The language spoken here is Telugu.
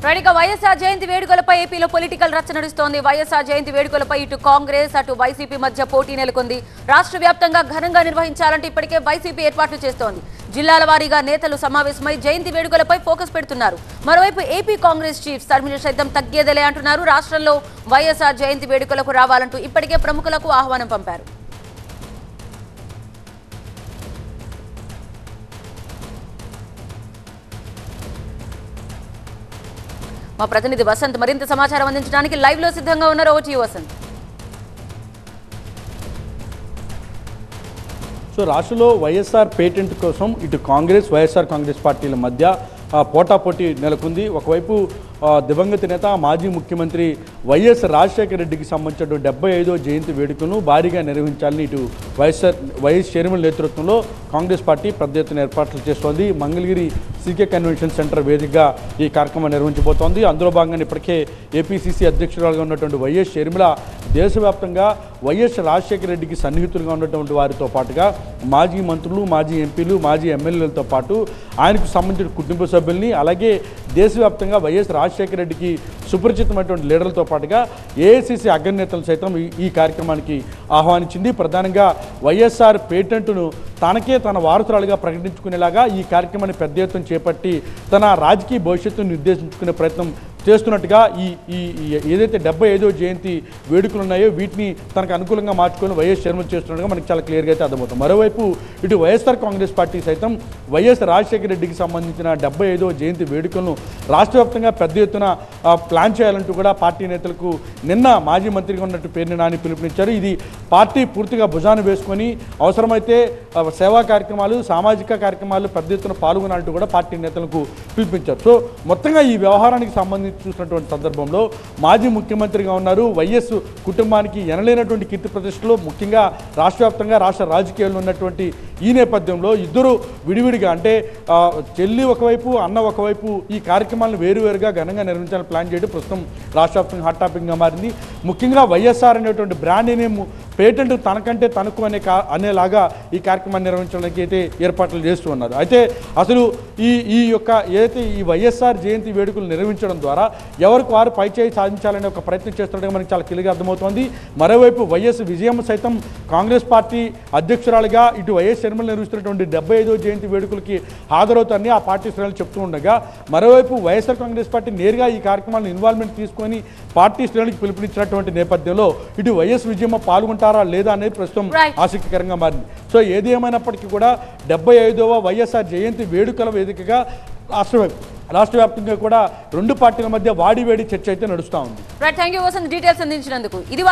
రైట్ వైఎస్ఆర్ జయంతి వేడుకలపై ఏపీలో పొలిటికల్ రచ్చ నడుస్తోంది. వైఎస్ఆర్ జయంతి వేడుకలపై ఇటు కాంగ్రెస్ అటు వైసీపీ మధ్య పోటీ నెలకొంది. రాష్ట్ర వ్యాప్తంగా ఘనంగా నిర్వహించాలంటే ఇప్పటికే వైసీపీ ఏర్పాట్లు చేస్తోంది. జిల్లాల వారీగా నేతలు సమావేశమై జయంతి వేడుకలపై ఫోకస్ పెడుతున్నారు. మరోవైపు ఏపీ కాంగ్రెస్ చీఫ్ శర్మిల సైతం తగ్గేదలే అంటున్నారు. రాష్ట్రంలో వైఎస్ఆర్ జయంతి వేడుకలకు రావాలంటూ ఇప్పటికే ప్రముఖులకు ఆహ్వానం పంపారు. మా ప్రతినిధి వసంత్ మరింత సమాచారం అందించడానికి లైవ్ లో సిద్ధంగా ఉన్నారు. O T Vasant. సో రాష్ట్రంలో వైఎస్ఆర్ పేటెంట్ కోసం ఇటు కాంగ్రెస్ వైఎస్ఆర్ కాంగ్రెస్ పార్టీల మధ్య పోటాపోటీ నెలకొంది. ఒకవైపు దివంగత నేత మాజీ ముఖ్యమంత్రి వైఎస్ రాజశేఖర రెడ్డికి సంబంధించిన 75వ జయంతి వేడుకలను భారీగా నిర్వహించాలని ఇటు వైఎస్ షర్మిల నేతృత్వంలో కాంగ్రెస్ పార్టీ పెద్ద ఎత్తున ఏర్పాట్లు చేస్తోంది. మంగళగిరి సీకే కన్వెన్షన్ సెంటర్ వేదికగా ఈ కార్యక్రమం నిర్వహించబోతోంది. అందులో భాగంగా ఇప్పటికే ఏపీసీసీ అధ్యక్షురాలుగా ఉన్నటువంటి వైఎస్ షర్మిల దేశవ్యాప్తంగా వైఎస్ రాజశేఖర రెడ్డికి సన్నిహితులుగా ఉన్నటువంటి వారితో పాటుగా మాజీ మంత్రులు, మాజీ ఎంపీలు, మాజీ ఎమ్మెల్యేలతో పాటు ఆయనకు సంబంధించిన కుటుంబ సభ్యుల్ని, అలాగే దేశవ్యాప్తంగా వైఎస్ రాజశేఖర రెడ్డికి సుపరిచితమైనటువంటి లీడర్లతో పాటుగా ఏఐసీసీ అగ్రనేతలు సైతం ఈ కార్యక్రమానికి ఆహ్వానించింది. ప్రధానంగా వైఎస్ఆర్ పేటెంట్ను తనకే తన వారసురాలుగా ప్రకటించుకునేలాగా ఈ కార్యక్రమాన్ని పెద్ద ఎత్తున చేపట్టి తన రాజకీయ భవిష్యత్తును నిర్దేశించుకునే ప్రయత్నం చేస్తున్నట్టుగా ఈ ఏదైతే 75వ జయంతి వేడుకలు ఉన్నాయో వీటిని తనకు అనుకూలంగా మార్చుకొని వైఎస్ షర్మిల చేస్తున్నట్టుగా మనకి చాలా క్లియర్గా అయితే అర్థమవుతుంది. మరోవైపు ఇటు వైఎస్ఆర్ కాంగ్రెస్ పార్టీ సైతం వైఎస్ రాజశేఖర రెడ్డికి సంబంధించిన 75వ జయంతి వేడుకలను రాష్ట్ర వ్యాప్తంగా పెద్ద ఎత్తున ప్లాన్ చేయాలంటూ కూడా పార్టీ నేతలకు నిన్న మాజీ మంత్రిగా ఉన్నట్టు పేర్ని నాని పిలుపునిచ్చారు. ఇది పార్టీ పూర్తిగా భుజాన్ని వేసుకొని అవసరమైతే సేవా కార్యక్రమాలు, సామాజిక కార్యక్రమాలు పెద్ద ఎత్తున పాల్గొనాలంటూ కూడా పార్టీ నేతలకు పిలుపునిచ్చారు. సో మొత్తంగా ఈ వ్యవహారానికి సంబంధించి చూసినటువంటి సందర్భంలో మాజీ ముఖ్యమంత్రిగా ఉన్నారు. వైఎస్ కుటుంబానికి ఎనలేనటువంటి కీర్తి ప్రతిష్టలు ముఖ్యంగా రాష్ట్ర వ్యాప్తంగా రాష్ట్ర రాజకీయాల్లో ఉన్నటువంటి ఈ నేపథ్యంలో ఇద్దరు విడివిడిగా అంటే చెల్లి ఒకవైపు, అన్న ఒకవైపు ఈ కార్యక్రమాలను వేరువేరుగా ఘనంగా నిర్వహించాలని ప్లాన్ చేయడం ప్రస్తుతం రాష్ట్ర వ్యాప్తంగా హాట్ టాపిక్గా మారింది. ముఖ్యంగా వైఎస్ఆర్ అనేటువంటి బ్రాండ్ నేమ్ పేటెంట్ తనకంటే తనకు అనేలాగా ఈ కార్యక్రమాన్ని నిర్వహించడానికి అయితే ఏర్పాట్లు చేస్తూ ఉన్నారు. అయితే అసలు ఈ యొక్క ఏదైతే ఈ వైఎస్ఆర్ జయంతి వేడుకలు నిర్వహించడం ద్వారా ఎవరికి వారు పైచేయి సాధించాలనే ఒక ప్రయత్నం చేస్తుండగా మనకి చాలా క్లియర్గా అర్థమవుతోంది. మరోవైపు వైఎస్ విజయం సైతం కాంగ్రెస్ పార్టీ అధ్యక్షురాలుగా ఇటు వైఎస్ షర్మిల నిర్వహిస్తున్నటువంటి 75వ జయంతి వేడుకలకి హాజరవుతారని ఆ పార్టీ శ్రేణులు చెప్తూ ఉండగా, మరోవైపు వైఎస్ఆర్ కాంగ్రెస్ పార్టీ నేరుగా ఈ కార్యక్రమాలను ఇన్వాల్వ్మెంట్ తీసుకొని పార్టీ శ్రేణులకు పిలుపునిచ్చినటువంటి నేపథ్యంలో ఇటు వైఎస్ విజయమ్మ పాల్గొంటారా లేదా అనేది ప్రస్తుతం ఆసక్తికరంగా మారింది. సో ఏది ఏమైనప్పటికీ కూడా 75వ వైఎస్ఆర్ జయంతి వేడుకల వేదికగా రాష్ట్ర వ్యాప్తంగా కూడా రెండు పార్టీల మధ్య వాడివేడి చర్చ అయితే నడుస్తూ ఉంది. థ్యాంక్ యూ డీటెయిల్స్ అందించినందుకు. ఇది